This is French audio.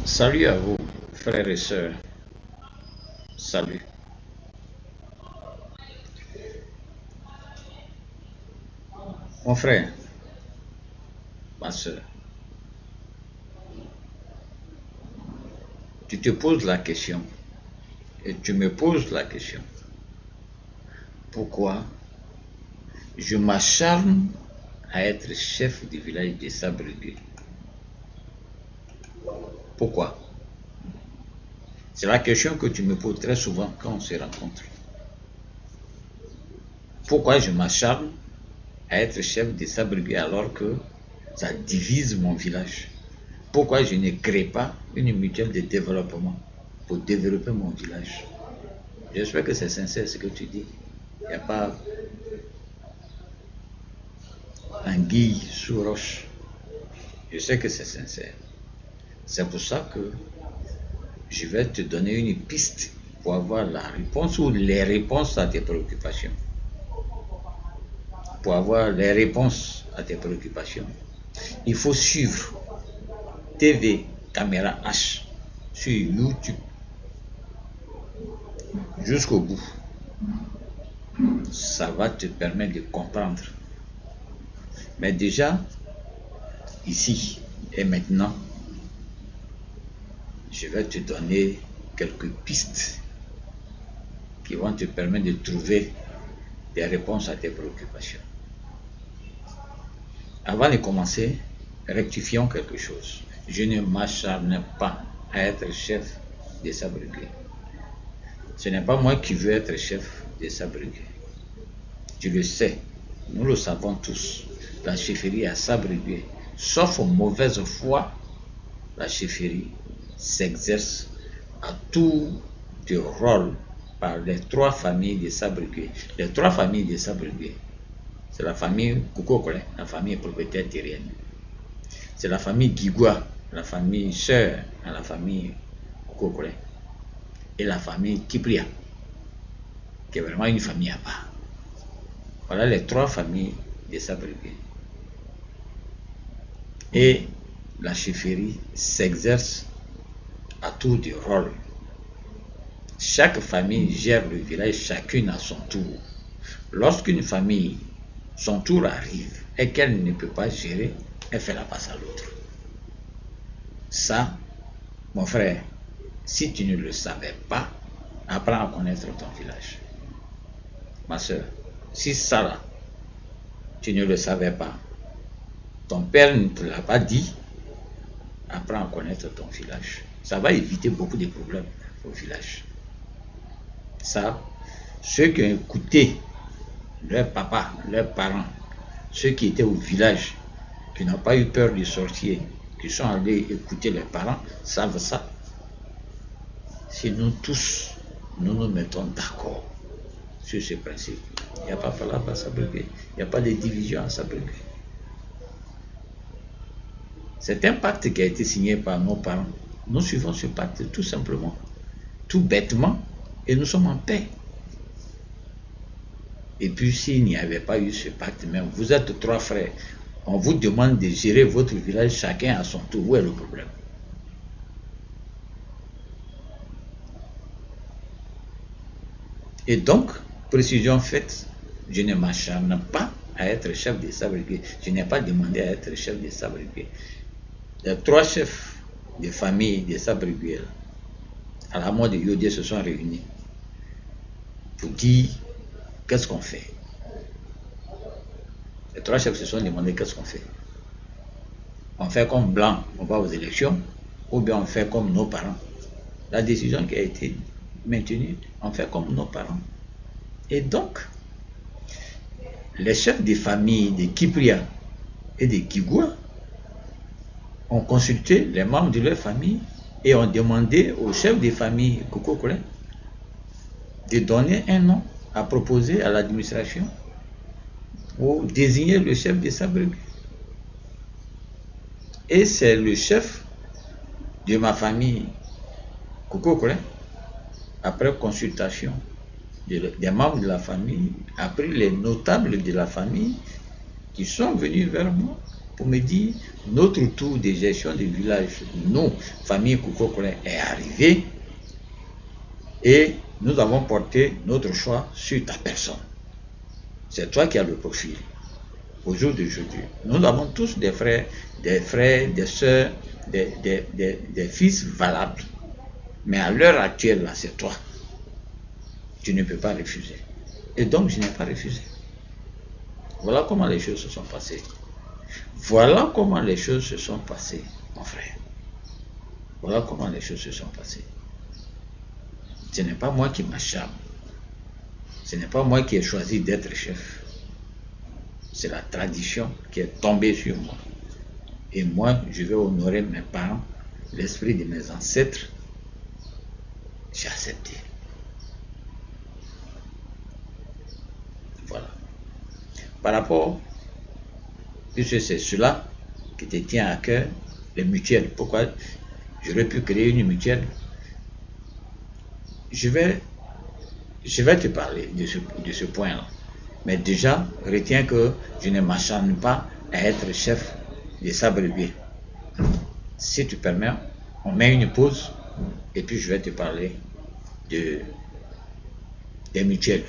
Salut à vous, frères et sœurs. Salut. Mon frère, ma sœur, tu te poses la question et tu me poses la question. Pourquoi je m'acharne à être chef du village de Sabregué? Pourquoi? C'est la question que tu me poses très souvent quand on se rencontre. Pourquoi je m'acharne à être chef de Sabregué alors que ça divise mon village? Pourquoi je ne crée pas une mutuelle de développement pour développer mon village? J'espère que c'est sincère ce que tu dis. Il n'y a pas anguille sous roche. Je sais que c'est sincère. C'est pour ça que je vais te donner une piste pour avoir la réponse ou les réponses à tes préoccupations. Pour avoir les réponses à tes préoccupations, il faut suivre TV Caméra H sur YouTube jusqu'au bout. Ça va te permettre de comprendre. Mais déjà, ici et maintenant, je vais te donner quelques pistes qui vont te permettre de trouver des réponses à tes préoccupations. Avant de commencer, rectifions quelque chose. Je ne m'acharne pas à être chef de Sabregué. Ce n'est pas moi qui veux être chef de Sabregué. Tu le sais, nous le savons tous. La chefferie à Sabregué, sauf mauvaise foi, la chefferie s'exerce à tout de rôle par les trois familles de Sabregué. Les trois familles de Sabregué, c'est la famille Koukokole, la famille propriétaire terrienne. C'est la famille Gigwa, la famille sœur à la famille Koukokole. Et la famille Kipria, qui est vraiment une famille à part. Voilà les trois familles de Sabregué. Et la chefferie s'exerce à tour de rôle. Chaque famille gère le village, chacune à son tour. Lorsqu'une famille, son tour arrive et qu'elle ne peut pas gérer, elle fait la passe à l'autre. Ça, mon frère, si tu ne le savais pas, apprends à connaître ton village. Ma soeur, si ça là, tu ne le savais pas, ton père ne te l'a pas dit, apprends à connaître ton village. Ça va éviter beaucoup de problèmes au village. Ça, ceux qui ont écouté leur papa, leurs parents, ceux qui étaient au village, qui n'ont pas eu peur de sortir, qui sont allés écouter leurs parents, savent ça. Si nous tous, nous nous mettons d'accord sur ce principe, il n'y a pas de palabre à Sabregué, il n'y a pas de division à Sabregué. C'est un pacte qui a été signé par nos parents. Nous suivons ce pacte tout simplement, tout bêtement, et nous sommes en paix. Et puis s'il n'y avait pas eu ce pacte, même vous êtes trois frères, on vous demande de gérer votre village chacun à son tour. Où est le problème? Et donc, précision faite, je ne m'acharne pas à être chef de Sabregué. Je n'ai pas demandé à être chef de Sabregué. Les trois chefs de famille de Sabregué, à la mort de Yodé, se sont réunis pour dire qu'est-ce qu'on fait. Les trois chefs se sont demandé qu'est-ce qu'on fait. On fait comme blanc, on va aux élections, ou bien on fait comme nos parents. La décision qui a été maintenue, on fait comme nos parents. Et donc, les chefs de famille de Kipria et de Kigwa ont consulté les membres de leur famille et ont demandé aux chefs de famille Koukokole de donner un nom à proposer à l'administration pour désigner le chef de Sabregué. Et c'est le chef de ma famille Koukokole, après consultation des membres de la famille, après les notables de la famille qui sont venus vers moi pour me dire notre tour de gestion du village, nous, famille Koukokoulin, est arrivé et nous avons porté notre choix sur ta personne. C'est toi qui as le profil. Au jour d'aujourd'hui, nous avons tous des frères, des soeurs, des fils valables. Mais à l'heure actuelle, là, c'est toi. Tu ne peux pas refuser. Et donc, je n'ai pas refusé. Voilà comment les choses se sont passées. Voilà comment les choses se sont passées, mon frère. Voilà comment les choses se sont passées. Ce n'est pas moi qui m'acharne. Ce n'est pas moi qui ai choisi d'être chef. C'est la tradition qui est tombée sur moi. Et moi, je vais honorer mes parents, l'esprit de mes ancêtres. J'ai accepté. Voilà. Par rapport, puisque c'est cela qui te tient à cœur, les mutuelles. Pourquoi j'aurais pu créer une mutuelle? Je vais te parler de ce point-là. Mais déjà, retiens que je ne m'acharne pas à être chef de Sabre-Bié. Si tu permets, on met une pause et puis je vais te parler des mutuelles.